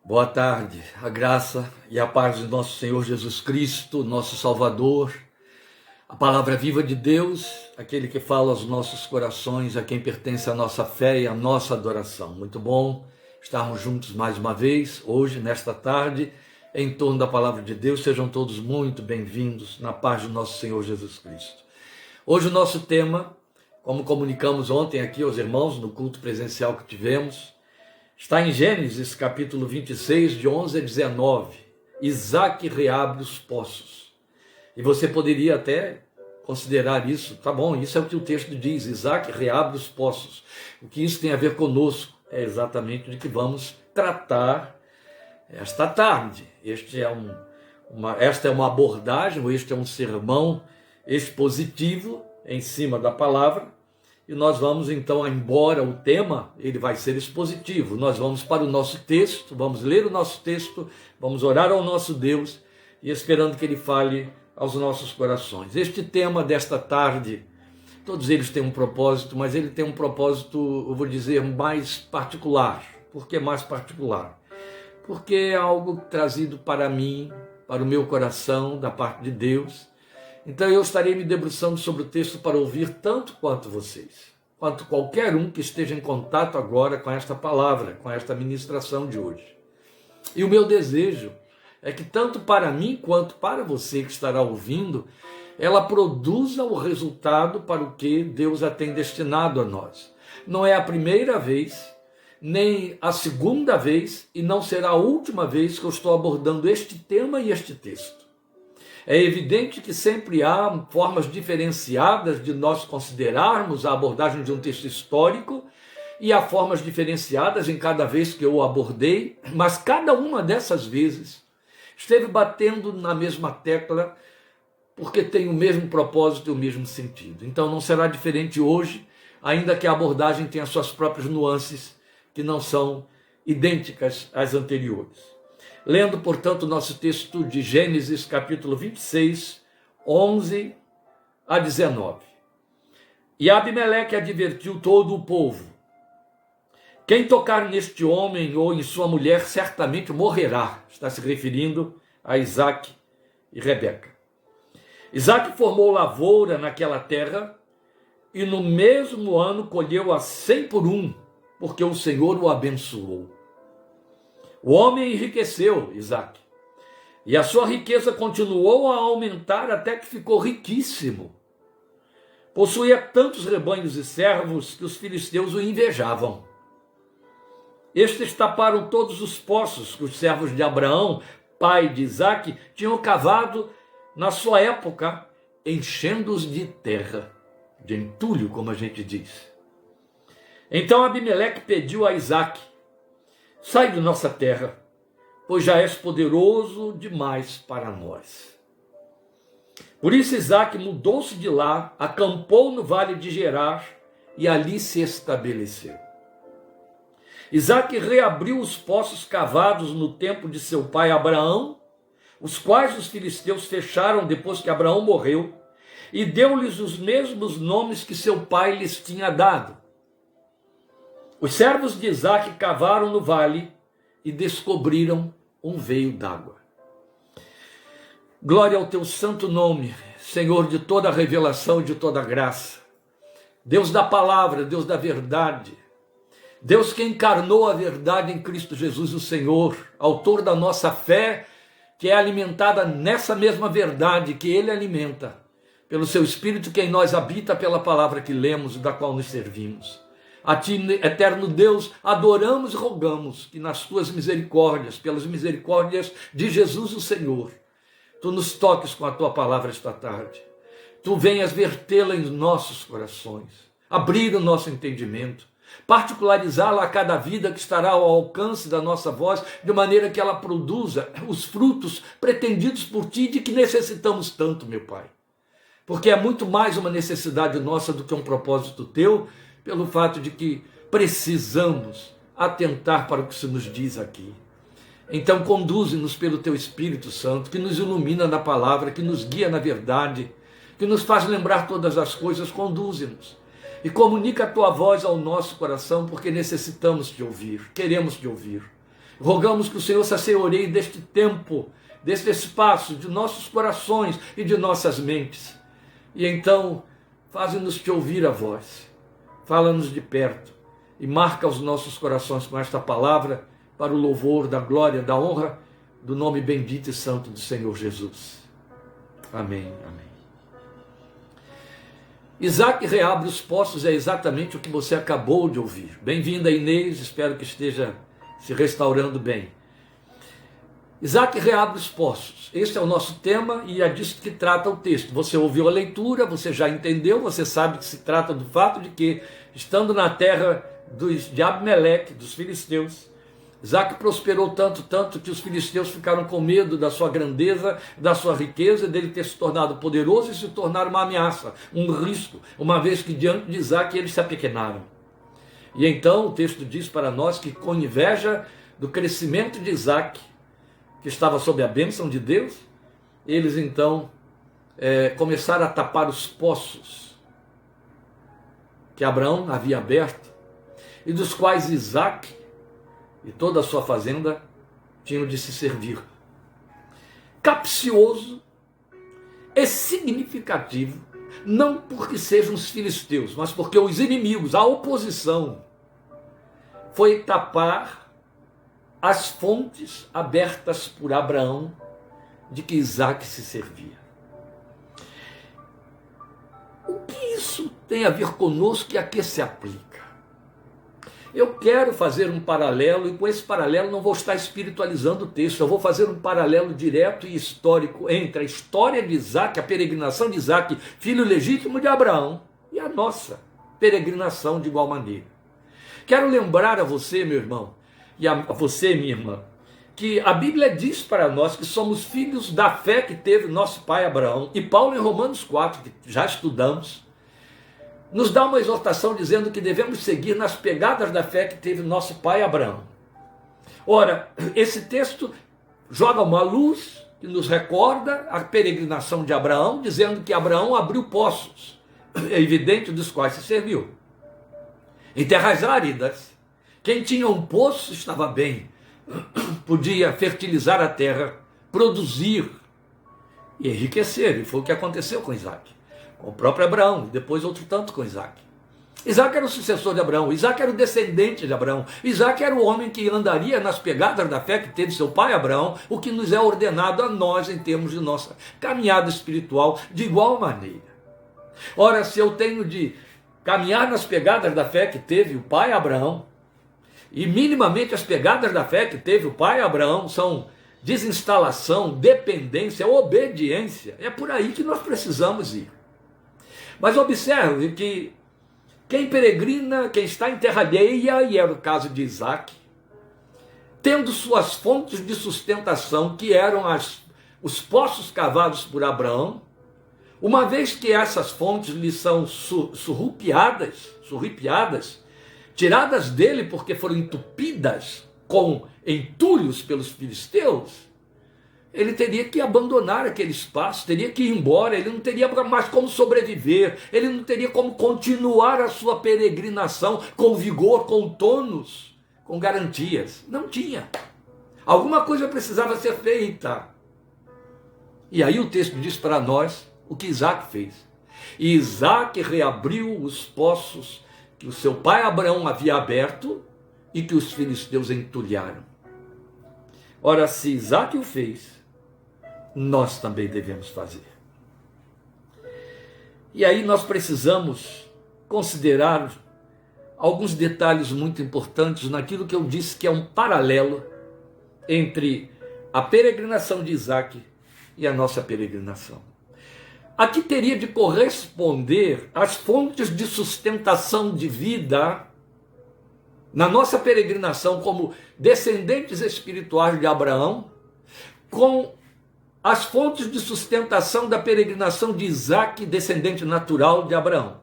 Boa tarde, a graça e a paz do nosso Senhor Jesus Cristo, nosso Salvador, a palavra viva de Deus, aquele que fala aos nossos corações, a quem pertence a nossa fé e a nossa adoração. Muito bom estarmos juntos mais uma vez, hoje, nesta tarde, em torno da palavra de Deus. Sejam todos muito bem-vindos na paz do nosso Senhor Jesus Cristo. Hoje o nosso tema, como comunicamos ontem aqui aos irmãos no culto presencial que tivemos, está em Gênesis capítulo 26, de 11 a 19. Isaac reabre os poços. E você poderia até considerar isso, tá bom, isso é o que o texto diz, Isaac reabre os poços. O que isso tem a ver conosco? É exatamente de que vamos tratar esta tarde. Esta é uma abordagem, ou este é um sermão expositivo em cima da palavra. E nós vamos então, embora o tema ele vai ser expositivo, nós vamos para o nosso texto, vamos ler o nosso texto, vamos orar ao nosso Deus e esperando que Ele fale aos nossos corações. Este tema desta tarde, todos eles têm um propósito, mas ele tem um propósito, eu vou dizer, mais particular. Por que mais particular? Porque é algo trazido para mim, para o meu coração, da parte de Deus. Então eu estarei me debruçando sobre o texto para ouvir tanto quanto vocês, quanto qualquer um que esteja em contato agora com esta palavra, com esta ministração de hoje. E o meu desejo é que tanto para mim quanto para você que estará ouvindo, ela produza o resultado para o que Deus a tem destinado a nós. Não é a primeira vez, nem a segunda vez, e não será a última vez que eu estou abordando este tema e este texto. É evidente que sempre há formas diferenciadas de nós considerarmos a abordagem de um texto histórico e há formas diferenciadas em cada vez que eu o abordei, mas cada uma dessas vezes esteve batendo na mesma tecla porque tem o mesmo propósito e o mesmo sentido. Então não será diferente hoje, ainda que a abordagem tenha suas próprias nuances que não são idênticas às anteriores. Lendo, portanto, o nosso texto de Gênesis, capítulo 26, 11 a 19. E Abimeleque advertiu todo o povo: quem tocar neste homem ou em sua mulher certamente morrerá. Está se referindo a Isaac e Rebeca. Isaac formou lavoura naquela terra e no mesmo ano colheu a 100 por um, porque o Senhor o abençoou. O homem enriqueceu, Isaac, e a sua riqueza continuou a aumentar até que ficou riquíssimo. Possuía tantos rebanhos e servos que os filisteus o invejavam. Estes taparam todos os poços que os servos de Abraão, pai de Isaac, tinham cavado na sua época, enchendo-os de terra, de entulho, como a gente diz. Então Abimeleque pediu a Isaac: sai de nossa terra, pois já és poderoso demais para nós. Por isso Isaac mudou-se de lá, acampou no vale de Gerar e ali se estabeleceu. Isaac reabriu os poços cavados no tempo de seu pai Abraão, os quais os filisteus fecharam depois que Abraão morreu, e deu-lhes os mesmos nomes que seu pai lhes tinha dado. Os servos de Isaac cavaram no vale e descobriram um veio d'água. Glória ao teu santo nome, Senhor de toda a revelação e de toda a graça. Deus da palavra, Deus da verdade. Deus que encarnou a verdade em Cristo Jesus, o Senhor, autor da nossa fé, que é alimentada nessa mesma verdade que Ele alimenta, pelo seu Espírito que em nós habita, pela palavra que lemos e da qual nos servimos. A ti, eterno Deus, adoramos e rogamos que nas tuas misericórdias, pelas misericórdias de Jesus o Senhor, tu nos toques com a tua palavra esta tarde. Tu venhas vertê-la em nossos corações, abrir o nosso entendimento, particularizá-la a cada vida que estará ao alcance da nossa voz, de maneira que ela produza os frutos pretendidos por ti, de que necessitamos tanto, meu Pai. Porque é muito mais uma necessidade nossa do que um propósito teu, pelo fato de que precisamos atentar para o que se nos diz aqui. Então conduze-nos pelo teu Espírito Santo, que nos ilumina na palavra, que nos guia na verdade, que nos faz lembrar todas as coisas. Conduze-nos e comunica a tua voz ao nosso coração, porque necessitamos te ouvir, queremos te ouvir. Rogamos que o Senhor se assenhoreie deste tempo, deste espaço, de nossos corações e de nossas mentes. E então, faze-nos te ouvir a voz, fala-nos de perto e marca os nossos corações com esta palavra para o louvor da glória, da honra do nome bendito e santo do Senhor Jesus. Amém, amém. Isaac reabre os poços é exatamente o que você acabou de ouvir. Bem-vinda, Inês, espero que esteja se restaurando bem. Isaac reabre os poços. Esse é o nosso tema e é disso que trata o texto. Você ouviu a leitura, você já entendeu, você sabe que se trata do fato de que, estando na terra de Abimeleque, dos filisteus, Isaac prosperou tanto que os filisteus ficaram com medo da sua grandeza, da sua riqueza, dele ter se tornado poderoso e se tornar uma ameaça, um risco, uma vez que diante de Isaac eles se apequenaram. E então o texto diz para nós que, com inveja do crescimento de Isaac, que estava sob a bênção de Deus, eles então começaram a tapar os poços que Abraão havia aberto e dos quais Isaac e toda a sua fazenda tinham de se servir. Capcioso e significativo, não porque sejam os filisteus, mas porque os inimigos, a oposição, foi tapar as fontes abertas por Abraão de que Isaac se servia. O que isso tem a ver conosco e a que se aplica? Eu quero fazer um paralelo, e com esse paralelo não vou estar espiritualizando o texto, eu vou fazer um paralelo direto e histórico entre a história de Isaac, a peregrinação de Isaac, filho legítimo de Abraão, e a nossa peregrinação de igual maneira. Quero lembrar a você, meu irmão, e a você, minha irmã, que a Bíblia diz para nós que somos filhos da fé que teve nosso pai Abraão, e Paulo em Romanos 4, que já estudamos, nos dá uma exortação dizendo que devemos seguir nas pegadas da fé que teve nosso pai Abraão. Ora, esse texto joga uma luz que nos recorda a peregrinação de Abraão, dizendo que Abraão abriu poços, é evidente, dos quais se serviu. Em terras áridas, quem tinha um poço estava bem, podia fertilizar a terra, produzir e enriquecer, e foi o que aconteceu com Isaac. Com o próprio Abraão, e depois outro tanto com Isaac. Isaac era o sucessor de Abraão, Isaac era o descendente de Abraão, Isaac era o homem que andaria nas pegadas da fé que teve seu pai Abraão, o que nos é ordenado a nós em termos de nossa caminhada espiritual de igual maneira. Ora, se eu tenho de caminhar nas pegadas da fé que teve o pai Abraão, e minimamente as pegadas da fé que teve o pai Abraão são desinstalação, dependência, obediência, é por aí que nós precisamos ir. Mas observe que quem peregrina, quem está em terra alheia, e era o caso de Isaac, tendo suas fontes de sustentação, que eram os poços cavados por Abraão, uma vez que essas fontes lhe são surrupiadas, tiradas dele porque foram entupidas com entulhos pelos filisteus, ele teria que abandonar aquele espaço, teria que ir embora, ele não teria mais como sobreviver, ele não teria como continuar a sua peregrinação com vigor, com tônus, com garantias. Não tinha. Alguma coisa precisava ser feita. E aí o texto diz para nós o que Isaac fez. E Isaac reabriu os poços que o seu pai Abraão havia aberto e que os filisteus entulharam. Ora, se Isaac o fez, nós também devemos fazer. E aí nós precisamos considerar alguns detalhes muito importantes naquilo que eu disse que é um paralelo entre a peregrinação de Isaac e a nossa peregrinação. Aqui teria de corresponder às fontes de sustentação de vida na nossa peregrinação como descendentes espirituais de Abraão, com as fontes de sustentação da peregrinação de Isaac, descendente natural de Abraão.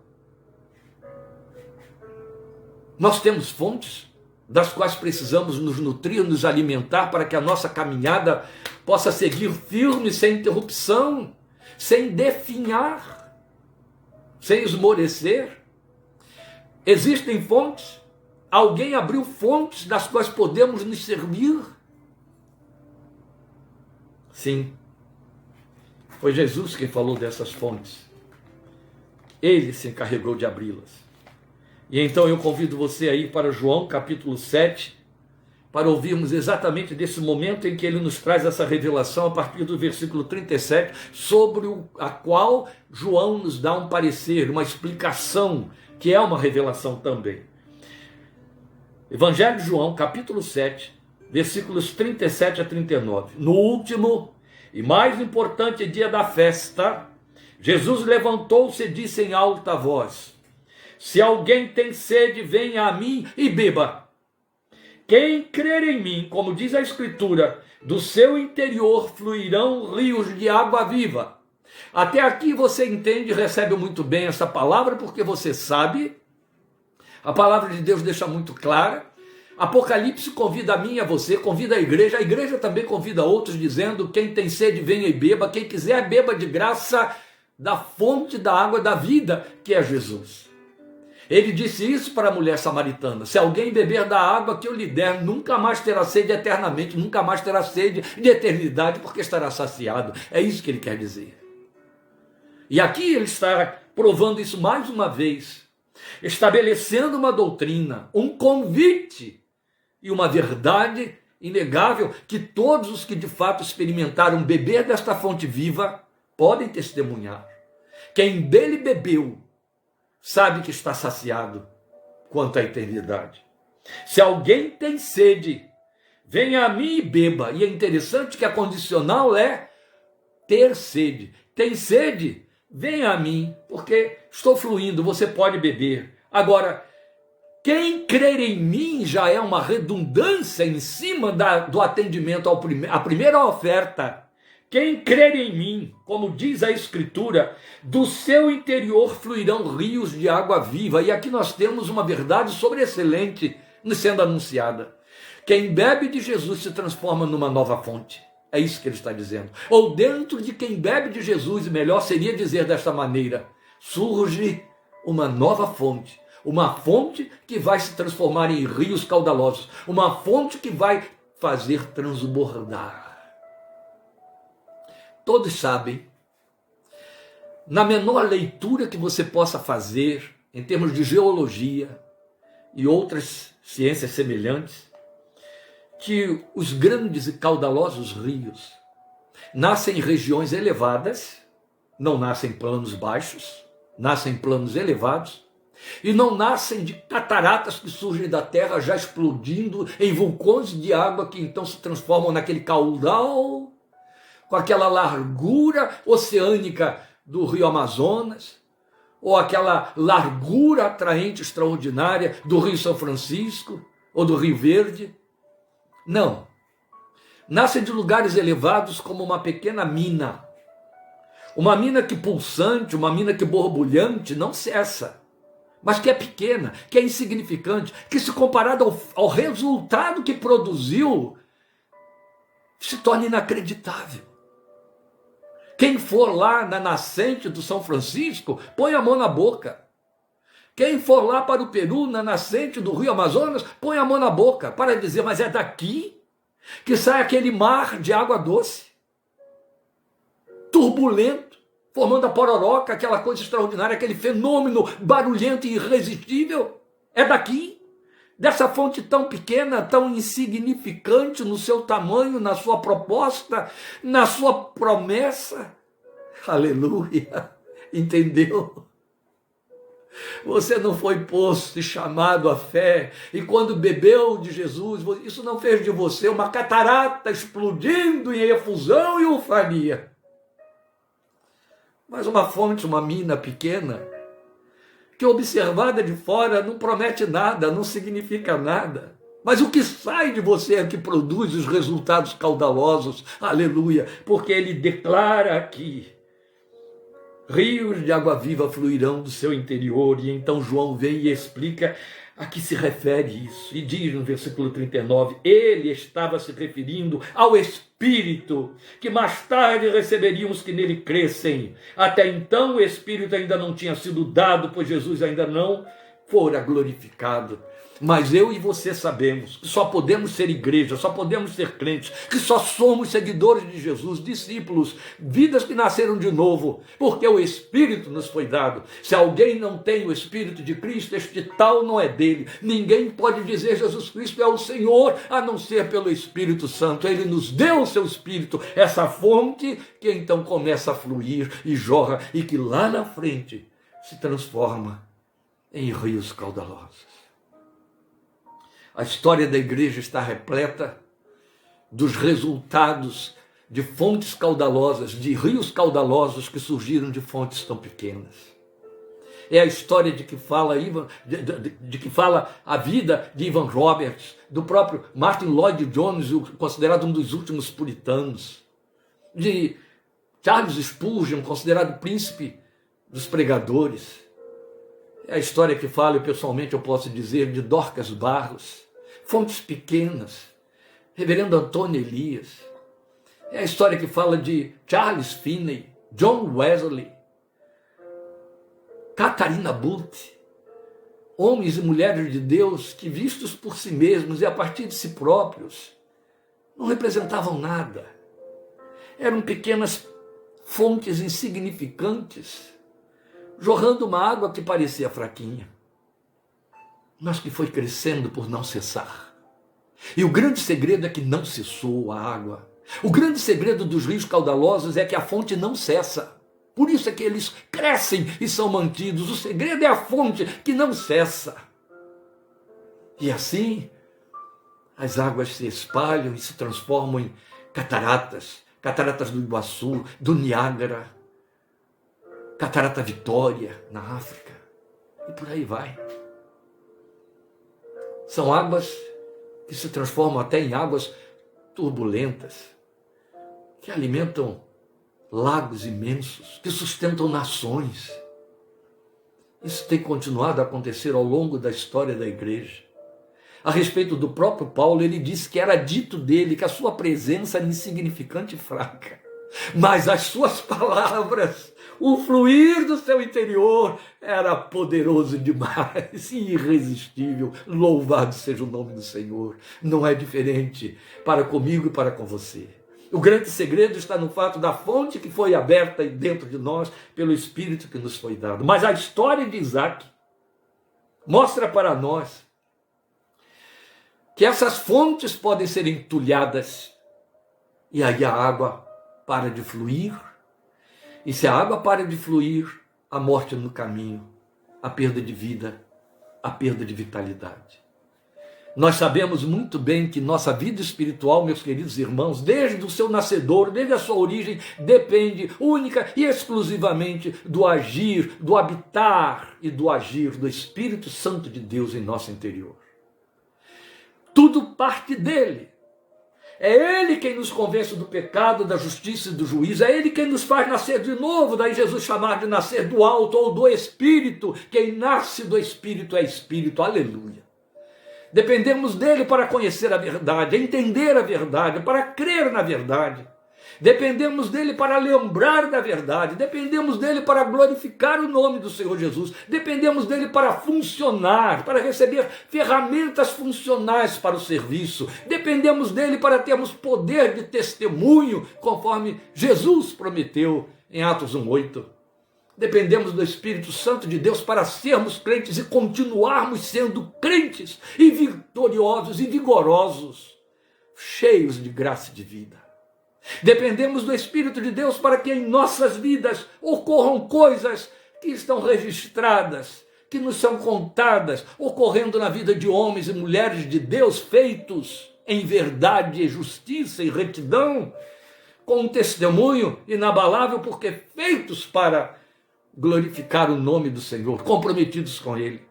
Nós temos fontes das quais precisamos nos nutrir, nos alimentar para que a nossa caminhada possa seguir firme, sem interrupção, sem definhar, sem esmorecer. Existem fontes, alguém abriu fontes das quais podemos nos servir? Sim, foi Jesus quem falou dessas fontes. Ele se encarregou de abri-las. E então eu convido você a ir para João capítulo 7, para ouvirmos exatamente desse momento em que ele nos traz essa revelação a partir do versículo 37, sobre a qual João nos dá um parecer, uma explicação, que é uma revelação também. Evangelho de João, capítulo 7, versículos 37 a 39. No último e mais importante dia da festa, Jesus levantou-se e disse em alta voz: se alguém tem sede, venha a mim e beba. Quem crer em mim, como diz a Escritura, do seu interior fluirão rios de água viva. Até aqui você entende e recebe muito bem essa palavra, porque você sabe, a palavra de Deus deixa muito clara. Apocalipse convida a mim e a você, convida a igreja também convida outros, dizendo: quem tem sede, venha e beba, quem quiser, beba de graça da fonte da água da vida, que é Jesus. Ele disse isso para a mulher samaritana: se alguém beber da água que eu lhe der, nunca mais terá sede eternamente, nunca mais terá sede de eternidade, porque estará saciado. É isso que ele quer dizer. E aqui ele está provando isso mais uma vez, estabelecendo uma doutrina, um convite e uma verdade inegável, que todos os que de fato experimentaram beber desta fonte viva podem testemunhar. Quem dele bebeu sabe que está saciado quanto à eternidade. Se alguém tem sede, venha a mim e beba. E é interessante que a condicional é ter sede. Tem sede? Venha a mim, porque estou fluindo, você pode beber. Agora, quem crer em mim já é uma redundância em cima do atendimento à primeira oferta. Quem crer em mim, como diz a Escritura, do seu interior fluirão rios de água viva. E aqui nós temos uma verdade sobreexcelente nos sendo anunciada. Quem bebe de Jesus se transforma numa nova fonte. É isso que ele está dizendo. Ou dentro de quem bebe de Jesus, melhor seria dizer desta maneira, surge uma nova fonte. Uma fonte que vai se transformar em rios caudalosos. Uma fonte que vai fazer transbordar. Todos sabem, na menor leitura que você possa fazer, em termos de geologia e outras ciências semelhantes, que os grandes e caudalosos rios nascem em regiões elevadas, não nascem em planos baixos, nascem em planos elevados, e não nascem de cataratas que surgem da terra já explodindo em vulcões de água que então se transformam naquele caudal, com aquela largura oceânica do rio Amazonas, ou aquela largura atraente extraordinária do rio São Francisco, ou do Rio Verde. Não. Nascem de lugares elevados como uma pequena mina. Uma mina que pulsante, uma mina que borbulhante não cessa, mas que é pequena, que é insignificante, que se comparado ao resultado que produziu, se torna inacreditável. Quem for lá na nascente do São Francisco, põe a mão na boca. Quem for lá para o Peru, na nascente do rio Amazonas, põe a mão na boca para dizer: mas é daqui que sai aquele mar de água doce, turbulento, formando a pororoca, aquela coisa extraordinária, aquele fenômeno barulhento e irresistível. É daqui, dessa fonte tão pequena, tão insignificante no seu tamanho, na sua proposta, na sua promessa. Aleluia! Entendeu? Você não foi posto e chamado à fé, e quando bebeu de Jesus, isso não fez de você uma catarata explodindo em efusão e ufania, mas uma fonte, uma mina pequena, que observada de fora não promete nada, não significa nada. Mas o que sai de você é que produz os resultados caudalosos, aleluia, porque ele declara aqui: rios de água viva fluirão do seu interior. E então João vem e explica a que se refere isso. E diz no versículo 39, ele estava se referindo ao Espírito, que mais tarde receberíamos que nele crescem. Até então o Espírito ainda não tinha sido dado, pois Jesus ainda não fora glorificado. Mas eu e você sabemos que só podemos ser igreja, só podemos ser crentes, que só somos seguidores de Jesus, discípulos, vidas que nasceram de novo, porque o Espírito nos foi dado. Se alguém não tem o Espírito de Cristo, este tal não é dele. Ninguém pode dizer Jesus Cristo é o Senhor, a não ser pelo Espírito Santo. Ele nos deu o seu Espírito, essa fonte que então começa a fluir e jorra, e que lá na frente se transforma em rios caudalosos. A história da igreja está repleta dos resultados de fontes caudalosas, de rios caudalosos que surgiram de fontes tão pequenas. É a história de que fala a vida de Ivan Roberts, do próprio Martin Lloyd Jones, considerado um dos últimos puritanos, de Charles Spurgeon, considerado príncipe dos pregadores. É a história que fala, e pessoalmente eu posso dizer, de Dorcas Barros, fontes pequenas, reverendo Antônio Elias. É a história que fala de Charles Finney, John Wesley, Catarina Butte, homens e mulheres de Deus que, vistos por si mesmos e a partir de si próprios, não representavam nada. Eram pequenas fontes insignificantes, jorrando uma água que parecia fraquinha, mas que foi crescendo por não cessar. E o grande segredo é que não cessou a água. O grande segredo dos rios caudalosos é que a fonte não cessa. Por isso é que eles crescem e são mantidos. O segredo é a fonte que não cessa. E assim, as águas se espalham e se transformam em cataratas. Cataratas do Iguaçu, do Niágara, Catarata Vitória, na África. E por aí vai. São águas que se transformam até em águas turbulentas, que alimentam lagos imensos, que sustentam nações. Isso tem continuado a acontecer ao longo da história da igreja. A respeito do próprio Paulo, ele disse que era dito dele que a sua presença era insignificante e fraca, mas as suas palavras, o fluir do seu interior era poderoso demais e irresistível. Louvado seja o nome do Senhor. Não é diferente para comigo e para com você. O grande segredo está no fato da fonte que foi aberta dentro de nós pelo Espírito que nos foi dado. Mas a história de Isaac mostra para nós que essas fontes podem ser entulhadas e aí a água para de fluir. E se a água para de fluir, a morte no caminho, a perda de vida, a perda de vitalidade. Nós sabemos muito bem que nossa vida espiritual, meus queridos irmãos, desde o seu nascedor, desde a sua origem, depende única e exclusivamente do agir, do habitar e do agir do Espírito Santo de Deus em nosso interior. Tudo parte dele. É ele quem nos convence do pecado, da justiça e do juízo. É ele quem nos faz nascer de novo. Daí Jesus chamar de nascer do alto ou do Espírito. Quem nasce do Espírito é Espírito. Aleluia. Dependemos dele para conhecer a verdade, entender a verdade, para crer na verdade. Dependemos dele para lembrar da verdade. Dependemos dele para glorificar o nome do Senhor Jesus. Dependemos dele para funcionar, para receber ferramentas funcionais para o serviço. Dependemos dele para termos poder de testemunho, conforme Jesus prometeu em Atos 1:8. Dependemos do Espírito Santo de Deus para sermos crentes e continuarmos sendo crentes e vitoriosos e vigorosos, cheios de graça e de vida. Dependemos do Espírito de Deus para que em nossas vidas ocorram coisas que estão registradas, que nos são contadas, ocorrendo na vida de homens e mulheres de Deus, feitos em verdade e justiça e retidão, com um testemunho inabalável, porque feitos para glorificar o nome do Senhor, comprometidos com Ele.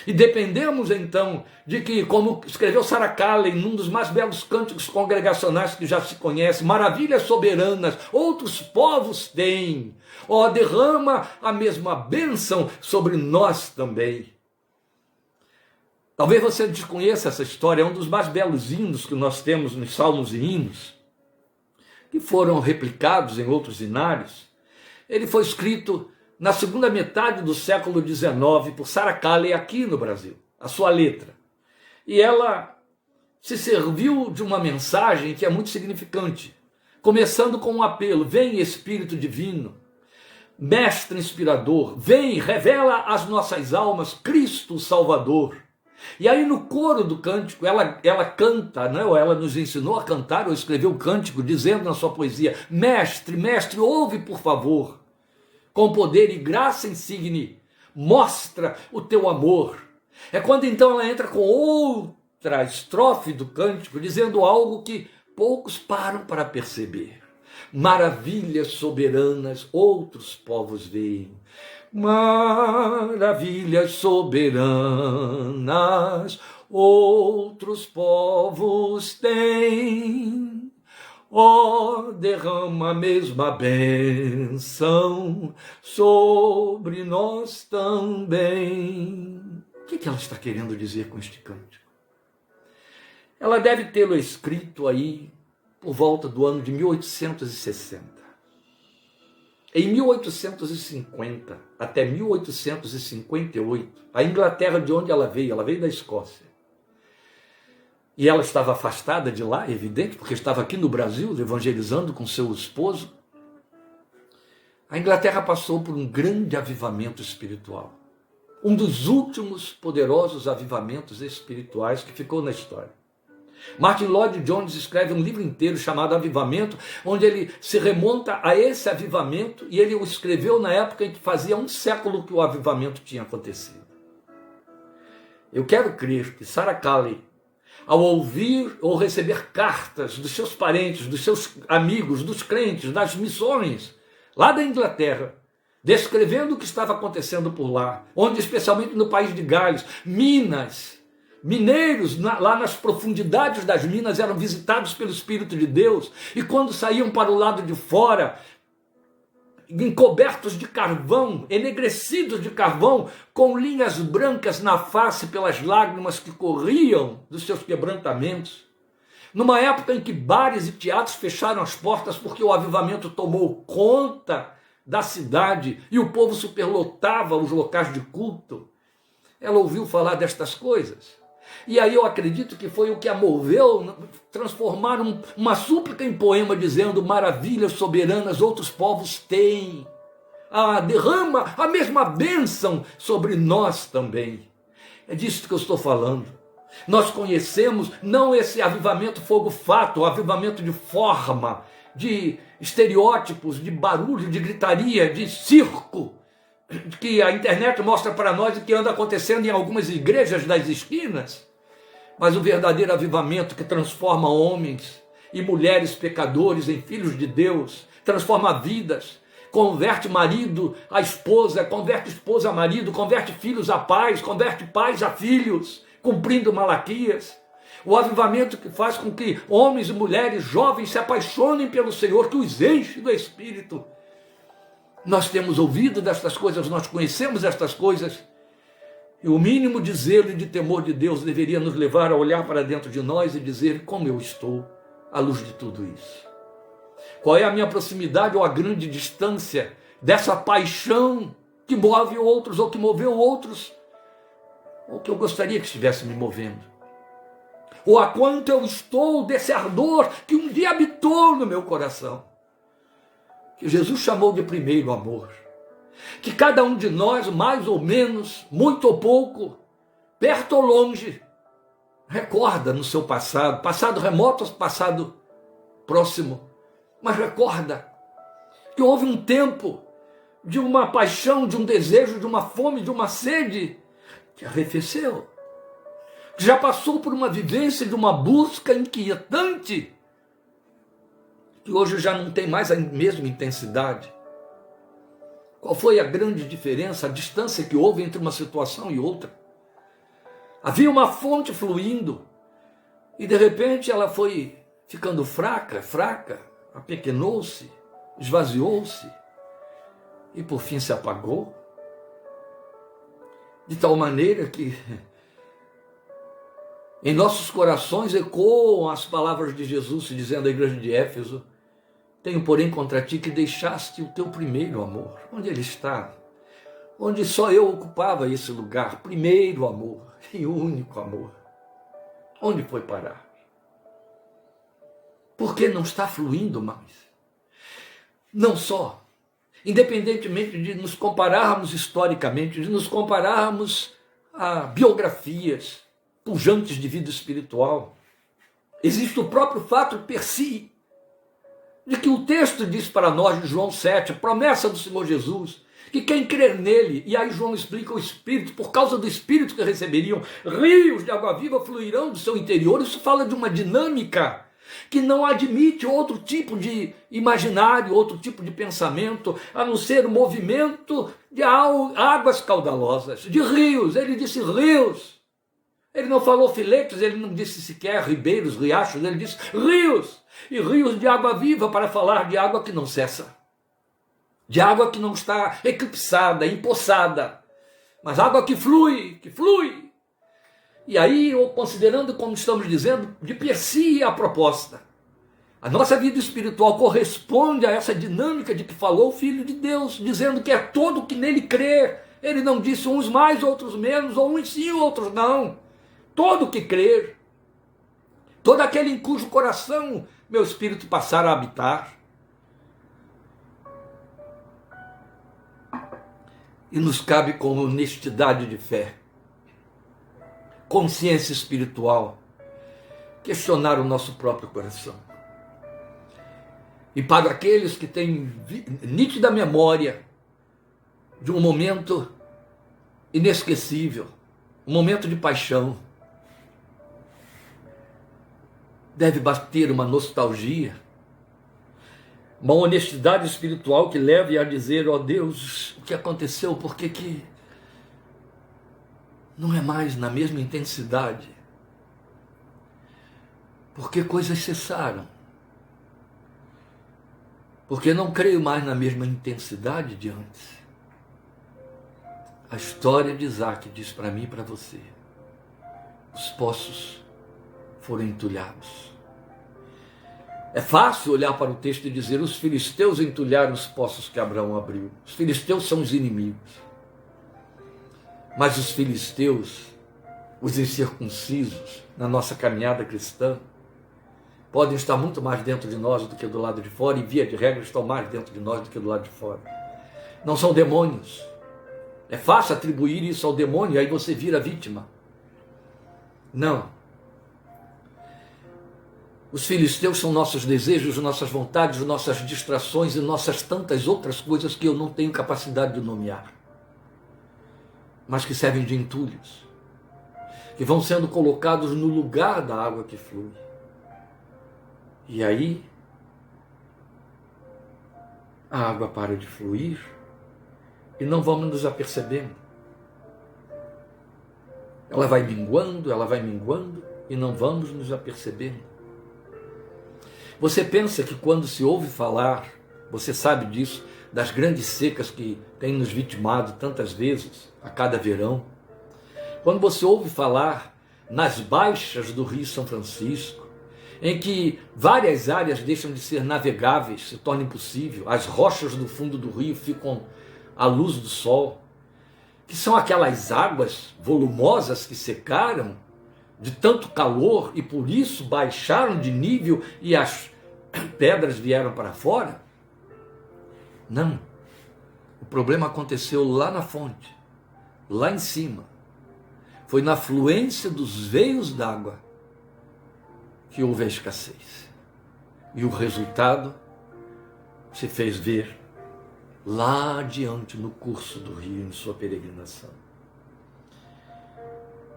E dependemos então de que, como escreveu Sarah Callen num dos mais belos cânticos congregacionais que já se conhece, maravilhas soberanas outros povos têm, ó, derrama a mesma bênção sobre nós também. Talvez você desconheça essa história, é um dos mais belos hinos que nós temos nos salmos e hinos, que foram replicados em outros hinários. Ele foi escrito na segunda metade do século XIX, por Sarah Callen, aqui no Brasil, a sua letra. e ela se serviu de uma mensagem que é muito significante, começando com um apelo: vem Espírito Divino, Mestre inspirador, vem, revela às nossas almas Cristo Salvador. E aí no coro do cântico, ela canta, né? Ou ela nos ensinou a cantar, ou escreveu o cântico, dizendo na sua poesia: Mestre, mestre, ouve por favor, com poder e graça insigne, mostra o teu amor. É quando então ela entra com outra estrofe do cântico, dizendo algo que poucos param para perceber. Maravilhas soberanas outros povos veem, maravilhas soberanas outros povos têm. Ó, derrama a mesma bênção sobre nós também. O que ela está querendo dizer com este cântico? Ela deve tê-lo escrito aí por volta do ano de 1860. Em 1850 até 1858, a Inglaterra, de onde ela veio da Escócia. E ela estava afastada de lá, evidente, porque estava aqui no Brasil, evangelizando com seu esposo. A Inglaterra passou por um grande avivamento espiritual. Um dos últimos poderosos avivamentos espirituais que ficou na história. Martin Lloyd-Jones escreve um livro inteiro chamado Avivamento, onde ele se remonta a esse avivamento, e ele o escreveu na época em que fazia 1 século que o avivamento tinha acontecido. Eu quero crer que Sarah Calley, ao ouvir ou receber cartas dos seus parentes, dos seus amigos, dos crentes, das missões, lá da Inglaterra, descrevendo o que estava acontecendo por lá, onde especialmente no país de Gales, mineiros lá nas profundidades das minas eram visitados pelo Espírito de Deus, e quando saíam para o lado de fora, encobertos de carvão, enegrecidos de carvão, com linhas brancas na face pelas lágrimas que corriam dos seus quebrantamentos. Numa época em que bares e teatros fecharam as portas porque o avivamento tomou conta da cidade e o povo superlotava os locais de culto, ela ouviu falar destas coisas. E aí eu acredito que foi o que a moveu a transformar uma súplica em poema, dizendo: maravilhas soberanas outros povos têm. Derrama a mesma bênção sobre nós também. É disso que eu estou falando. Nós conhecemos não esse avivamento fogo-fato, o avivamento de forma, de estereótipos, de barulho, de gritaria, de circo, que a internet mostra para nós e que anda acontecendo em algumas igrejas das esquinas, mas o verdadeiro avivamento que transforma homens e mulheres pecadores em filhos de Deus, transforma vidas, converte marido a esposa, converte esposa a marido, converte filhos a pais, converte pais a filhos, cumprindo Malaquias. O avivamento que faz com que homens e mulheres jovens se apaixonem pelo Senhor, que os enche do Espírito. Nós temos ouvido destas coisas, nós conhecemos estas coisas, e o mínimo de zelo e de temor de Deus deveria nos levar a olhar para dentro de nós e dizer: como eu estou à luz de tudo isso? Qual é a minha proximidade ou a grande distância dessa paixão que move outros ou que moveu outros, ou que eu gostaria que estivesse me movendo? Ou a quanto eu estou desse ardor que um dia habitou no meu coração, que Jesus chamou de primeiro amor, que cada um de nós, mais ou menos, muito ou pouco, perto ou longe, recorda no seu passado, passado remoto ou passado próximo, mas recorda que houve um tempo de uma paixão, de um desejo, de uma fome, de uma sede que arrefeceu, que já passou por uma vivência de uma busca inquietante, que hoje já não tem mais a mesma intensidade. Qual foi a grande diferença, a distância que houve entre uma situação e outra? Havia uma fonte fluindo e de repente ela foi ficando fraca, apequenou-se, esvaziou-se e por fim se apagou. De tal maneira que em nossos corações ecoam as palavras de Jesus dizendo à igreja de Éfeso: tenho, porém, contra ti que deixaste o teu primeiro amor. Onde ele está? Onde só eu ocupava esse lugar, primeiro amor e único amor. Onde foi parar? Porque não está fluindo mais. Não só, independentemente de nos compararmos historicamente, de nos compararmos a biografias pujantes de vida espiritual, existe o próprio fato per si, de que o texto diz para nós, de João 7, a promessa do Senhor Jesus, que quem crer nele, e aí João explica o Espírito, por causa do Espírito que receberiam, rios de água viva fluirão do seu interior. Isso fala de uma dinâmica que não admite outro tipo de imaginário, outro tipo de pensamento, a não ser o movimento de águas caudalosas, de rios. Ele disse rios. Ele não falou filetes, ele não disse sequer ribeiros, riachos, ele disse rios, e rios de água viva, para falar de água que não cessa, de água que não está eclipsada, empoçada, mas água que flui, que flui. E aí, considerando, como estamos dizendo, de per si a proposta, a nossa vida espiritual corresponde a essa dinâmica de que falou o Filho de Deus, dizendo que é todo que nele crer. Ele não disse uns mais, outros menos, ou uns sim, outros não. Todo que crer, todo aquele em cujo coração meu espírito passar a habitar. E nos cabe com honestidade de fé, consciência espiritual, questionar o nosso próprio coração. E para aqueles que têm nítida memória de um momento inesquecível, um momento de paixão, deve bater uma nostalgia, uma honestidade espiritual que leve a dizer, ó Deus, o que aconteceu, por que não é mais na mesma intensidade? Porque coisas cessaram? Porque não creio mais na mesma intensidade de antes? A história de Isaac diz para mim e para você, os poços foram entulhados. É fácil olhar para o texto e dizer, os filisteus entulharam os poços que Abraão abriu. Os filisteus são os inimigos. Mas os filisteus, os incircuncisos, na nossa caminhada cristã, podem estar muito mais dentro de nós do que do lado de fora, e via de regra estão mais dentro de nós do que do lado de fora. Não são demônios. É fácil atribuir isso ao demônio, e aí você vira vítima. Não. Os filisteus são nossos desejos, nossas vontades, nossas distrações e nossas tantas outras coisas que eu não tenho capacidade de nomear, mas que servem de entulhos, que vão sendo colocados no lugar da água que flui. E aí, a água para de fluir e não vamos nos apercebendo. Ela vai minguando e não vamos nos apercebendo. Você pensa que quando se ouve falar, você sabe disso, das grandes secas que têm nos vitimado tantas vezes, a cada verão, quando você ouve falar nas baixas do Rio São Francisco, em que várias áreas deixam de ser navegáveis, se torna impossível, as rochas do fundo do rio ficam à luz do sol, que são aquelas águas volumosas que secaram de tanto calor e por isso baixaram de nível e as pedras vieram para fora? Não. O problema aconteceu lá na fonte, lá em cima. Foi na fluência dos veios d'água que houve a escassez. E o resultado se fez ver lá adiante no curso do rio, em sua peregrinação.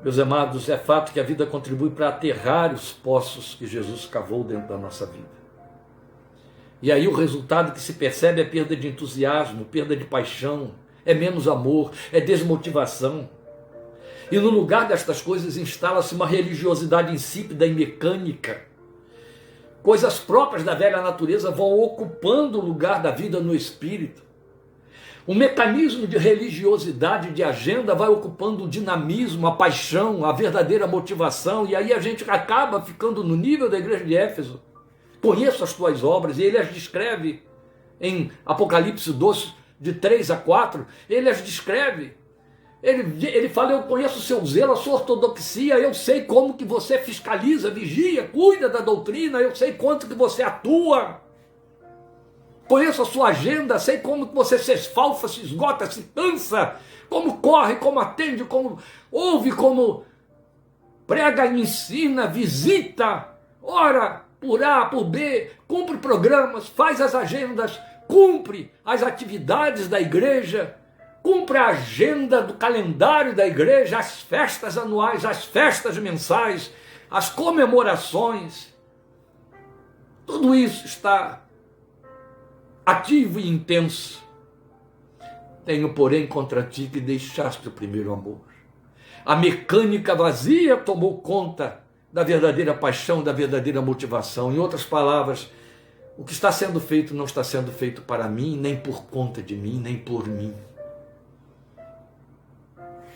Meus amados, é fato que a vida contribui para aterrar os poços que Jesus cavou dentro da nossa vida. E aí o resultado que se percebe é perda de entusiasmo, perda de paixão, é menos amor, é desmotivação. E no lugar destas coisas instala-se uma religiosidade insípida e mecânica. Coisas próprias da velha natureza vão ocupando o lugar da vida no espírito. O mecanismo de religiosidade, de agenda, vai ocupando o dinamismo, a paixão, a verdadeira motivação, e aí a gente acaba ficando no nível da igreja de Éfeso. Conheço as tuas obras, e ele as descreve em Apocalipse 12, de 3 a 4, ele as descreve. Ele fala, eu conheço o seu zelo, a sua ortodoxia, eu sei como que você fiscaliza, vigia, cuida da doutrina, eu sei quanto que você atua. Conheço a sua agenda, sei como que você se esfalfa, se esgota, se cansa, como corre, como atende, como ouve, como prega e ensina, visita, ora por A, por B, cumpre programas, faz as agendas, cumpre as atividades da igreja, cumpre a agenda do calendário da igreja, as festas anuais, as festas mensais, as comemorações. Tudo isso está ativo e intenso. Tenho, porém, contra ti que deixaste o primeiro amor. A mecânica vazia tomou conta da verdadeira paixão, da verdadeira motivação. Em outras palavras, o que está sendo feito não está sendo feito para mim, nem por conta de mim, nem por mim.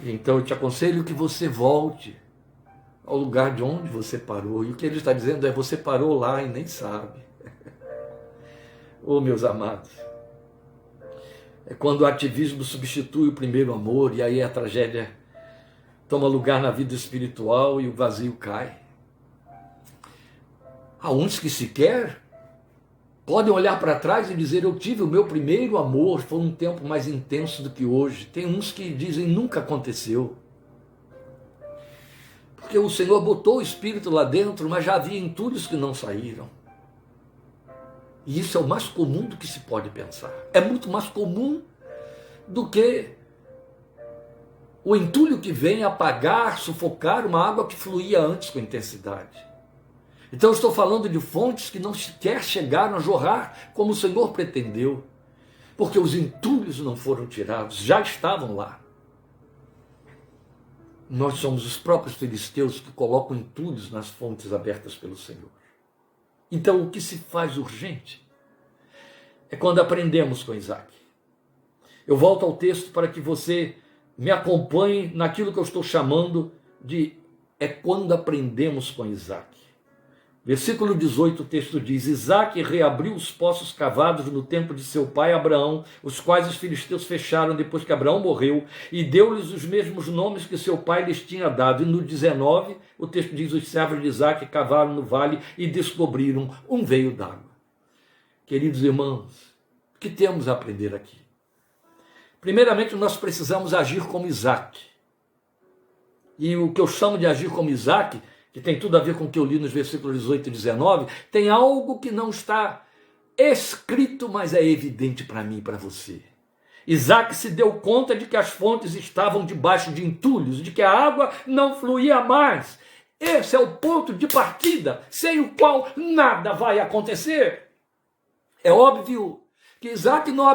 E então eu te aconselho que você volte ao lugar de onde você parou. E o que ele está dizendo é, você parou lá e nem sabe. Oh, meus amados, é quando o ativismo substitui o primeiro amor, e aí a tragédia toma lugar na vida espiritual e o vazio cai. Há uns que sequer podem olhar para trás e dizer, eu tive o meu primeiro amor, foi um tempo mais intenso do que hoje. Tem uns que dizem, nunca aconteceu. Porque o Senhor botou o Espírito lá dentro, mas já havia entulhos que não saíram. E isso é o mais comum do que se pode pensar. É muito mais comum do que o entulho que vem apagar, sufocar uma água que fluía antes com intensidade. Então eu estou falando de fontes que não sequer chegaram a jorrar como o Senhor pretendeu, porque os entulhos não foram tirados, já estavam lá. Nós somos os próprios filisteus que colocam entulhos nas fontes abertas pelo Senhor. Então o que se faz urgente é quando aprendemos com Isaac. Eu volto ao texto para que você me acompanhe naquilo que eu estou chamando de é quando aprendemos com Isaac. Versículo 18, o texto diz, Isaac reabriu os poços cavados no tempo de seu pai Abraão, os quais os filisteus fecharam depois que Abraão morreu, e deu-lhes os mesmos nomes que seu pai lhes tinha dado. E no 19, o texto diz, os servos de Isaac cavaram no vale e descobriram um veio d'água. Queridos irmãos, o que temos a aprender aqui? Primeiramente, nós precisamos agir como Isaac. E o que eu chamo de agir como Isaac, que tem tudo a ver com o que eu li nos versículos 18 e 19, tem algo que não está escrito, mas é evidente para mim e para você. Isaac se deu conta de que as fontes estavam debaixo de entulhos, de que a água não fluía mais. Esse é o ponto de partida, sem o qual nada vai acontecer. É óbvio que Isaac não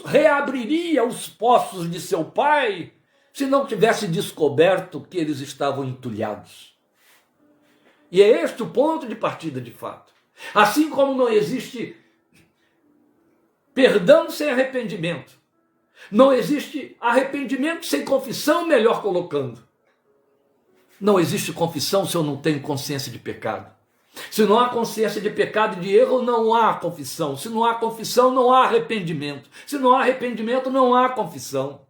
reabriria os poços de seu pai se não tivesse descoberto que eles estavam entulhados. E é este o ponto de partida de fato. Assim como não existe perdão sem arrependimento, não existe arrependimento sem confissão, melhor colocando. Não existe confissão se eu não tenho consciência de pecado. Se não há consciência de pecado e de erro, não há confissão. Se não há confissão, não há arrependimento. Se não há arrependimento, não há confissão.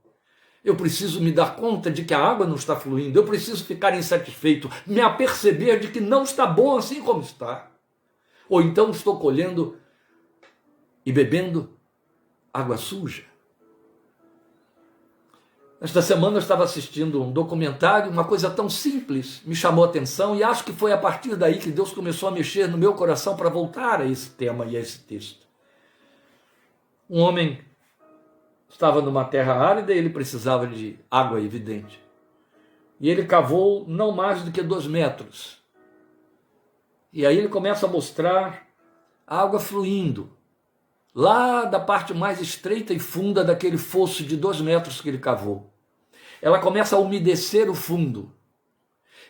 Eu preciso me dar conta de que a água não está fluindo. Eu preciso ficar insatisfeito, me aperceber de que não está bom assim como está. Ou então estou colhendo e bebendo água suja. Esta semana eu estava assistindo um documentário, uma coisa tão simples me chamou a atenção, e acho que foi a partir daí que Deus começou a mexer no meu coração para voltar a esse tema e a esse texto. Um homem estava numa terra árida e ele precisava de água, evidente. E ele cavou não mais do que 2 metros. E aí ele começa a mostrar a água fluindo, lá da parte mais estreita e funda daquele fosso de 2 metros que ele cavou. Ela começa a umedecer o fundo.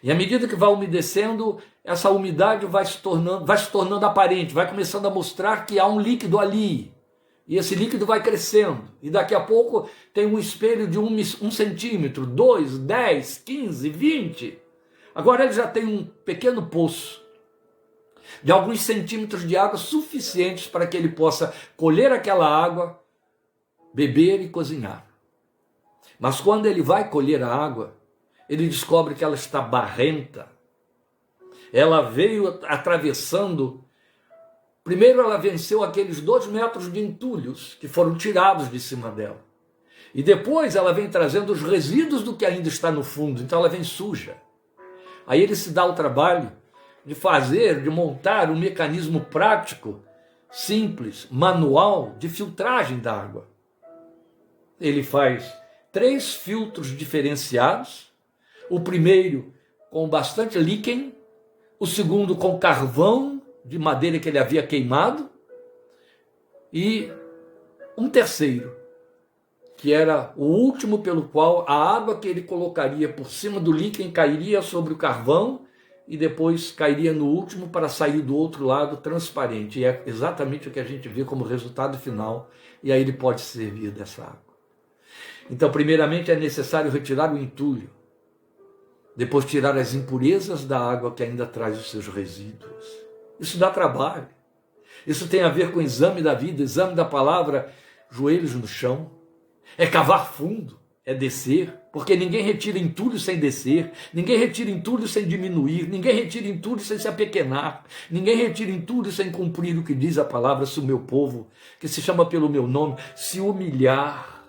E à medida que vai umedecendo, essa umidade vai se tornando aparente, vai começando a mostrar que há um líquido ali. E esse líquido vai crescendo. E daqui a pouco tem um espelho de 1 centímetro, 2, 10, 15, 20. Agora ele já tem um pequeno poço de alguns centímetros de água suficientes para que ele possa colher aquela água, beber e cozinhar. Mas quando ele vai colher a água, ele descobre que ela está barrenta. Ela veio atravessando. Primeiro ela venceu aqueles 2 metros de entulhos que foram tirados de cima dela. E depois ela vem trazendo os resíduos do que ainda está no fundo, então ela vem suja. Aí ele se dá o trabalho de montar um mecanismo prático, simples, manual, de filtragem da água. Ele faz 3 filtros diferenciados, o primeiro com bastante líquen, o segundo com carvão de madeira que ele havia queimado, e um terceiro, que era o último, pelo qual a água que ele colocaria por cima do líquen cairia sobre o carvão e depois cairia no último para sair do outro lado transparente. E é exatamente o que a gente vê como resultado final, e aí ele pode servir dessa água. Então, primeiramente é necessário retirar o entulho, depois tirar as impurezas da água que ainda traz os seus resíduos. Isso dá trabalho. Isso tem a ver com o exame da vida, exame da palavra, joelhos no chão. É cavar fundo, é descer, porque ninguém retira entulho sem descer, ninguém retira entulho sem diminuir, ninguém retira entulho sem se apequenar, ninguém retira entulho sem cumprir o que diz a palavra: se o meu povo, que se chama pelo meu nome, se humilhar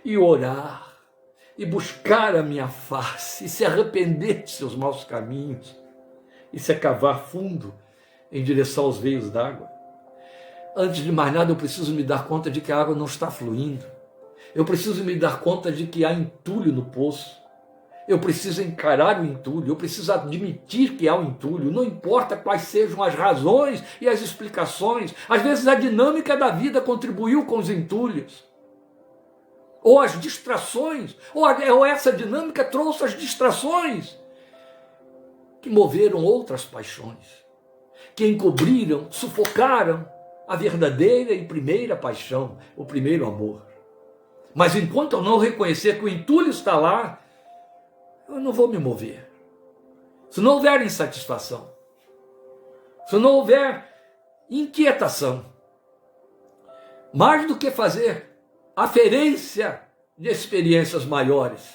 e orar, e buscar a minha face, e se arrepender de seus maus caminhos, isso é cavar fundo em direção aos veios d'água. Antes de mais nada, eu preciso me dar conta de que a água não está fluindo. Eu preciso me dar conta de que há entulho no poço. Eu preciso encarar o entulho, eu preciso admitir que há um entulho, não importa quais sejam as razões e as explicações. Às vezes a dinâmica da vida contribuiu com os entulhos, ou as distrações, ou essa dinâmica trouxe as distrações que moveram outras paixões, que encobriram, sufocaram a verdadeira e primeira paixão, o primeiro amor. Mas enquanto eu não reconhecer que o entulho está lá, eu não vou me mover. Se não houver insatisfação, se não houver inquietação, mais do que fazer aferência de experiências maiores,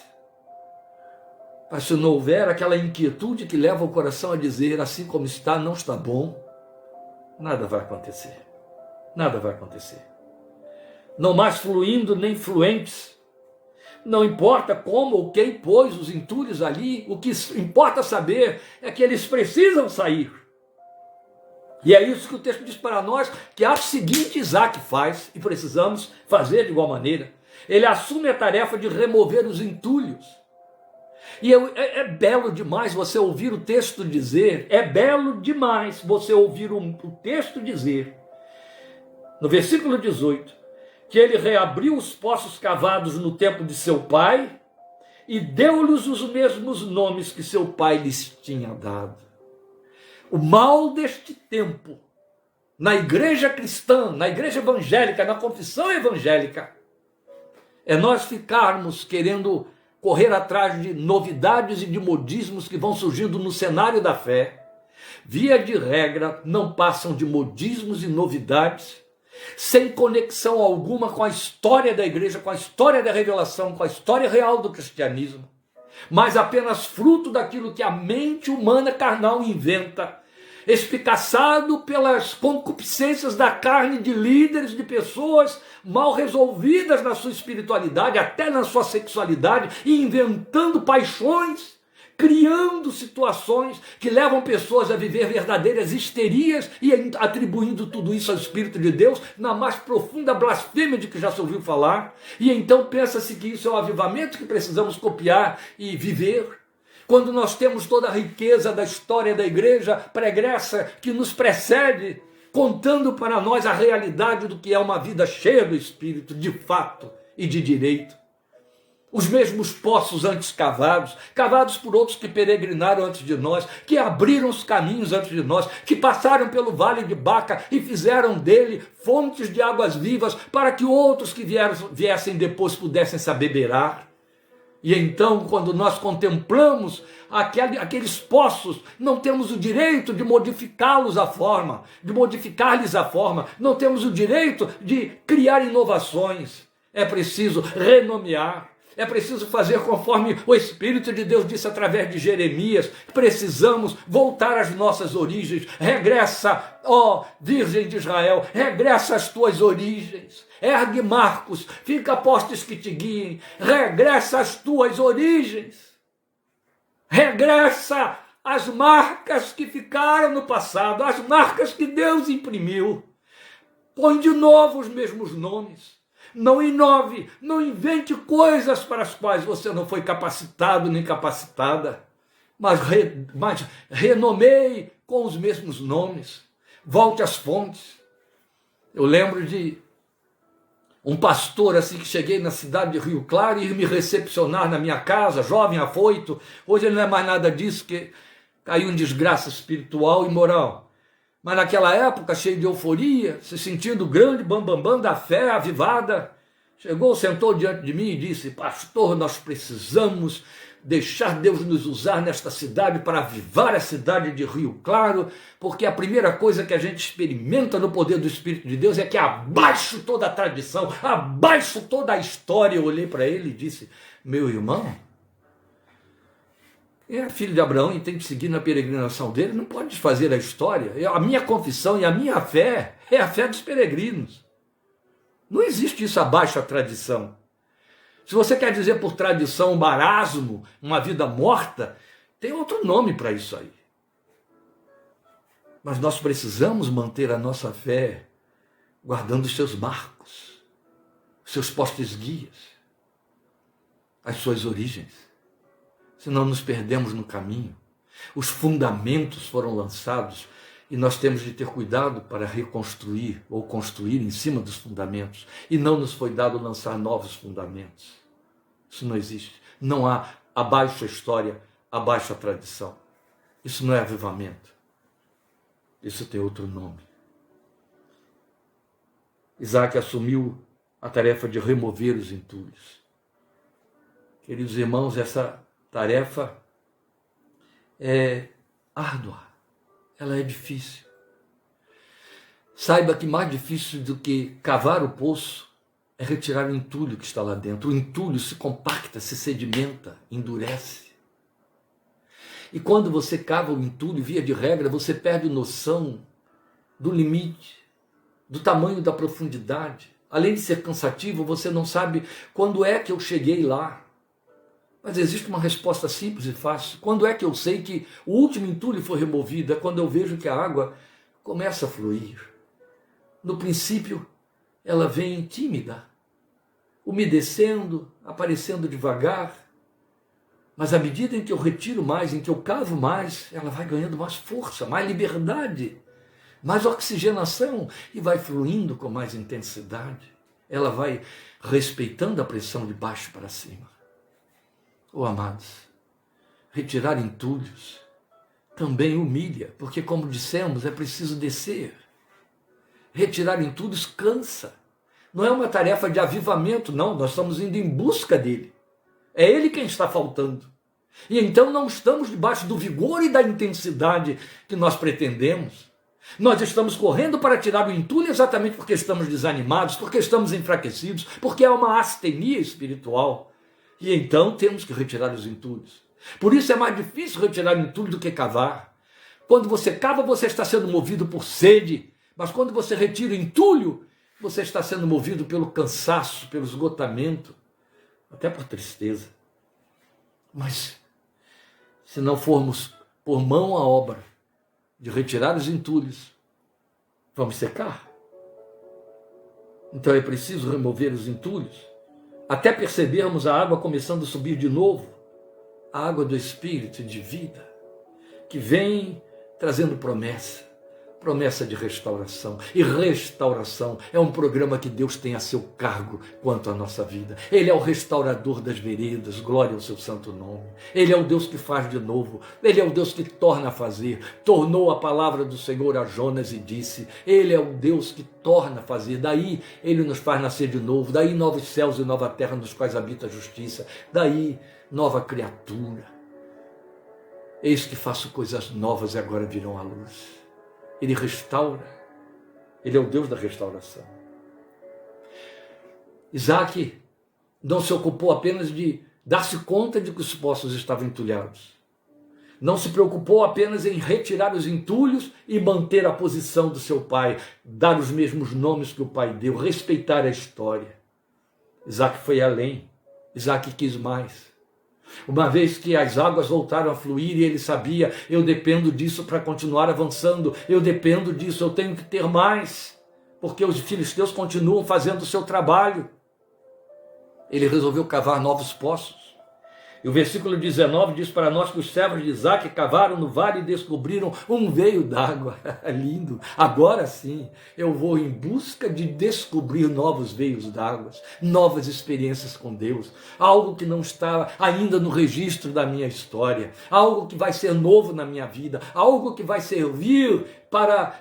mas se não houver aquela inquietude que leva o coração a dizer: assim como está, não está bom, nada vai acontecer. Nada vai acontecer. Não mais fluindo nem fluentes. Não importa como ou quem pôs os entulhos ali, o que importa saber é que eles precisam sair. E é isso que o texto diz para nós, que ato seguinte Isaac faz, e precisamos fazer de igual maneira. Ele assume a tarefa de remover os entulhos. E é belo demais você ouvir o texto dizer, é belo demais você ouvir o texto dizer, no versículo 18, que ele reabriu os poços cavados no tempo de seu pai e deu-lhes os mesmos nomes que seu pai lhes tinha dado. O mal deste tempo, na igreja cristã, na igreja evangélica, na confissão evangélica, é nós ficarmos querendo correr atrás de novidades e de modismos que vão surgindo no cenário da fé. Via de regra, não passam de modismos e novidades, sem conexão alguma com a história da igreja, com a história da revelação, com a história real do cristianismo, mas apenas fruto daquilo que a mente humana carnal inventa, espicaçado pelas concupiscências da carne de líderes, de pessoas mal resolvidas na sua espiritualidade, até na sua sexualidade, e inventando paixões, criando situações que levam pessoas a viver verdadeiras histerias e atribuindo tudo isso ao Espírito de Deus na mais profunda blasfêmia de que já se ouviu falar. E então pensa-se que isso é o avivamento que precisamos copiar e viver, quando nós temos toda a riqueza da história da igreja pregressa que nos precede, contando para nós a realidade do que é uma vida cheia do Espírito, de fato e de direito. Os mesmos poços antes cavados, cavados por outros que peregrinaram antes de nós, que abriram os caminhos antes de nós, que passaram pelo vale de Baca e fizeram dele fontes de águas vivas para que outros que viessem depois pudessem se abeberar. E então, quando nós contemplamos aqueles poços, não temos o direito de modificá-los a forma, de modificar-lhes a forma, não temos o direito de criar inovações. É preciso renomear, É preciso fazer conforme o Espírito de Deus disse através de Jeremias. Precisamos voltar às nossas origens. Regressa, ó Virgem de Israel, regressa às tuas origens. Ergue marcos, fica postes que te guiem. Regressa às tuas origens. Regressa às marcas que ficaram no passado, às marcas que Deus imprimiu. Põe de novo os mesmos nomes. Não inove, não invente coisas para as quais você não foi capacitado nem capacitada, mas renomeie com os mesmos nomes. Volte às fontes. Eu lembro de um pastor assim que cheguei na cidade de Rio Claro e ir me recepcionar na minha casa, jovem, afoito. Hoje ele não é mais nada disso, que caiu em desgraça espiritual e moral. Mas naquela época, cheio de euforia, se sentindo grande, bambambam da fé avivada, chegou, sentou diante de mim e disse: pastor, nós precisamos deixar Deus nos usar nesta cidade para avivar a cidade de Rio Claro, porque a primeira coisa que a gente experimenta no poder do Espírito de Deus é que abaixo toda a tradição, abaixo toda a história. Eu olhei para ele e disse: meu irmão, é filho de Abraão e tem que seguir na peregrinação dele, não pode desfazer a história. A minha confissão e a minha fé é a fé dos peregrinos. Não existe isso abaixo a tradição. Se você quer dizer por tradição um marasmo, uma vida morta, tem outro nome para isso aí. Mas nós precisamos manter a nossa fé guardando os seus marcos, os seus postes guias, as suas origens. Senão nos perdemos no caminho. Os fundamentos foram lançados e nós temos de ter cuidado para reconstruir ou construir em cima dos fundamentos. E não nos foi dado lançar novos fundamentos. Isso não existe. Não há abaixo a história, abaixo a tradição. Isso não é avivamento. Isso tem outro nome. Isaac assumiu a tarefa de remover os entulhos. Queridos irmãos, essa tarefa é árdua, ela é difícil. Saiba que mais difícil do que cavar o poço é retirar o entulho que está lá dentro. O entulho se compacta, se sedimenta, endurece. E quando você cava o entulho, via de regra, você perde noção do limite, do tamanho da profundidade. Além de ser cansativo, você não sabe quando é que eu cheguei lá. Mas existe uma resposta simples e fácil. Quando é que eu sei que o último entulho foi removido? É quando eu vejo que a água começa a fluir. No princípio, ela vem tímida, umedecendo, aparecendo devagar. Mas à medida em que eu retiro mais, em que eu cavo mais, ela vai ganhando mais força, mais liberdade, mais oxigenação e vai fluindo com mais intensidade. Ela vai respeitando a pressão de baixo para cima. Oh, amados, retirar entulhos também humilha, porque, como dissemos, é preciso descer. Retirar entulhos cansa. Não é uma tarefa de avivamento, não, nós estamos indo em busca dele. É ele quem está faltando. E então não estamos debaixo do vigor e da intensidade que nós pretendemos. Nós estamos correndo para tirar o entulho exatamente porque estamos desanimados, porque estamos enfraquecidos, porque há uma astenia espiritual. E então temos que retirar os entulhos. Por isso é mais difícil retirar o entulho do que cavar. Quando você cava, você está sendo movido por sede. Mas quando você retira o entulho, você está sendo movido pelo cansaço, pelo esgotamento, até por tristeza. Mas se não formos por mão à obra de retirar os entulhos, vamos secar. Então é preciso remover os entulhos, até percebermos a água começando a subir de novo, a água do Espírito de vida, que vem trazendo promessa de restauração. E restauração é um programa que Deus tem a seu cargo quanto à nossa vida. Ele é o restaurador das veredas, glória ao seu santo nome. Ele é o Deus que faz de novo, ele é o Deus que torna a fazer. Tornou a palavra do Senhor a Jonas e disse, ele é o Deus que torna a fazer. Daí ele nos faz nascer de novo, daí novos céus e nova terra nos quais habita a justiça, daí nova criatura. Eis que faço coisas novas e agora virão à luz. Ele restaura, ele é o Deus da restauração. Isaac não se ocupou apenas de dar-se conta de que os poços estavam entulhados. Não se preocupou apenas em retirar os entulhos e manter a posição do seu pai, dar os mesmos nomes que o pai deu, respeitar a história. Isaac foi além, Isaac quis mais. Uma vez que as águas voltaram a fluir e ele sabia, eu dependo disso para continuar avançando, eu dependo disso, eu tenho que ter mais, porque os filisteus continuam fazendo o seu trabalho. Ele resolveu cavar novos poços. E o versículo 19 diz para nós que os servos de Isaac cavaram no vale e descobriram um veio d'água. Lindo! Agora sim, eu vou em busca de descobrir novos veios d'água, novas experiências com Deus, algo que não está ainda no registro da minha história, algo que vai ser novo na minha vida, algo que vai servir para,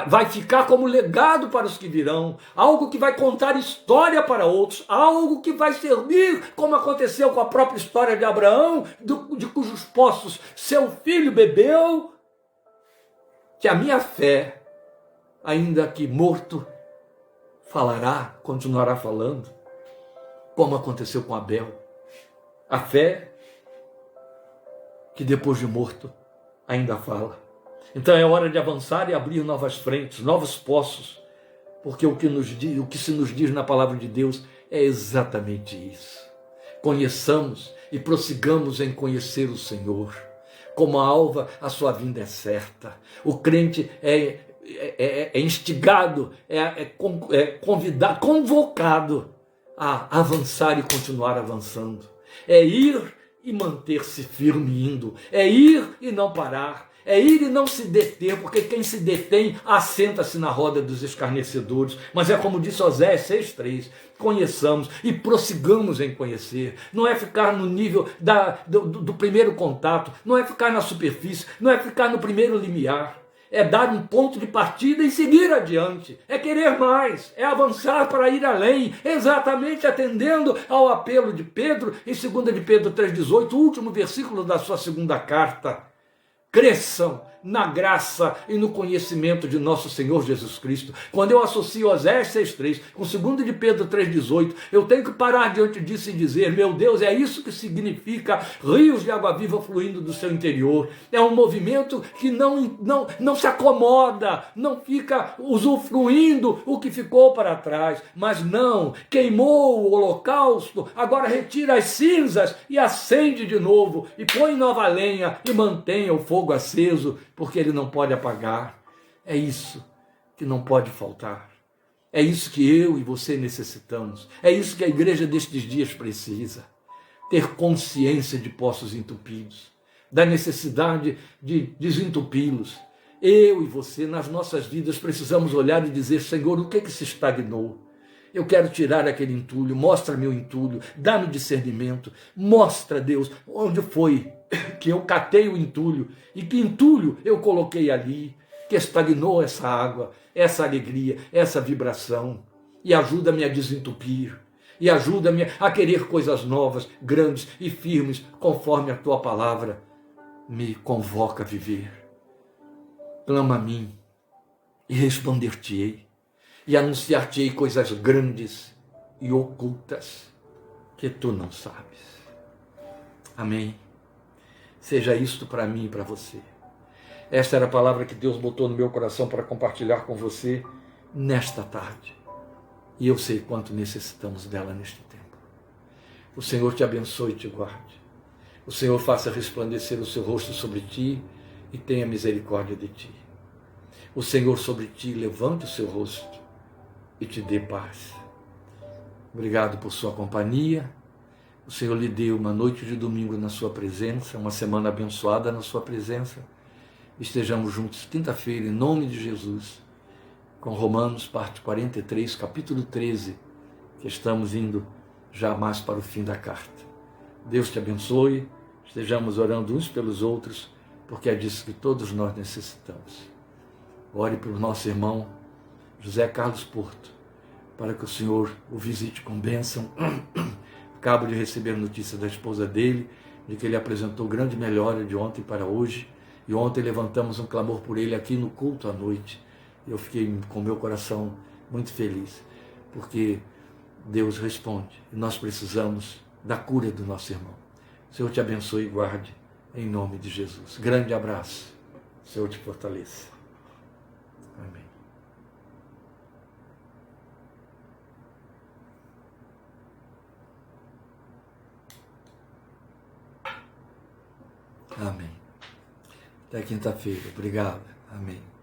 vai ficar como legado para os que virão, algo que vai contar história para outros, algo que vai servir, como aconteceu com a própria história de Abraão, de cujos poços seu filho bebeu, que a minha fé, ainda que morto, falará, continuará falando, como aconteceu com Abel. A fé que depois de morto ainda fala. Então é hora de avançar e abrir novas frentes, novos poços, porque o que se nos diz na palavra de Deus é exatamente isso. Conheçamos e prossigamos em conhecer o Senhor. Como a alva, a sua vinda é certa. O crente é instigado, convidado, convocado a avançar e continuar avançando. É ir e manter-se firme indo. É ir e não parar. É ir e não se deter, porque quem se detém assenta-se na roda dos escarnecedores. Mas é como disse Oséias 6,3, conheçamos e prossigamos em conhecer. Não é ficar no nível do primeiro contato, não é ficar na superfície, não é ficar no primeiro limiar. É dar um ponto de partida e seguir adiante. É querer mais, é avançar para ir além, exatamente atendendo ao apelo de Pedro, em 2 de Pedro 3,18, o último versículo da sua segunda carta. Cresçam na graça e no conhecimento de nosso Senhor Jesus Cristo. Quando eu associo Oséias 6,3 com 2 de Pedro 3,18, eu tenho que parar diante disso e dizer, meu Deus, é isso que significa rios de água viva fluindo do seu interior. É um movimento que não se acomoda, não fica usufruindo o que ficou para trás, mas não, queimou o holocausto, agora retira as cinzas e acende de novo, e põe nova lenha e mantenha o fogo aceso, porque ele não pode apagar. É isso que não pode faltar. É isso que eu e você necessitamos. É isso que a igreja destes dias precisa. Ter consciência de poços entupidos, da necessidade de desentupi-los. Eu e você, nas nossas vidas, precisamos olhar e dizer, Senhor, o que é que se estagnou? Eu quero tirar aquele entulho, mostra-me o entulho, dá-me discernimento, mostra, Deus, onde foi que eu catei o entulho e que entulho eu coloquei ali, que estagnou essa água, essa alegria, essa vibração, e ajuda-me a desentupir, e ajuda-me a querer coisas novas, grandes e firmes, conforme a tua palavra me convoca a viver. Clama a mim e responder-te-ei, e anunciar-te-ei coisas grandes e ocultas que tu não sabes. Amém. Seja isto para mim e para você. Esta era a palavra que Deus botou no meu coração para compartilhar com você nesta tarde. E eu sei quanto necessitamos dela neste tempo. O Senhor te abençoe e te guarde. O Senhor faça resplandecer o seu rosto sobre ti e tenha misericórdia de ti. O Senhor sobre ti levante o seu rosto e te dê paz. Obrigado por sua companhia. O Senhor lhe deu uma noite de domingo na sua presença, uma semana abençoada na sua presença. Estejamos juntos quinta-feira, em nome de Jesus, com Romanos, parte 43, capítulo 13, que estamos indo já mais para o fim da carta. Deus te abençoe, estejamos orando uns pelos outros, porque é disso que todos nós necessitamos. Ore pelo nosso irmão José Carlos Porto, para que o Senhor o visite com bênção. Acabo de receber notícia da esposa dele, de que ele apresentou grande melhora de ontem para hoje, e ontem levantamos um clamor por ele aqui no culto à noite. Eu fiquei com meu coração muito feliz, porque Deus responde. E nós precisamos da cura do nosso irmão. O Senhor te abençoe e guarde, em nome de Jesus. Grande abraço. O Senhor te fortaleça. Amém. Amém. Até quinta-feira. Obrigado. Amém.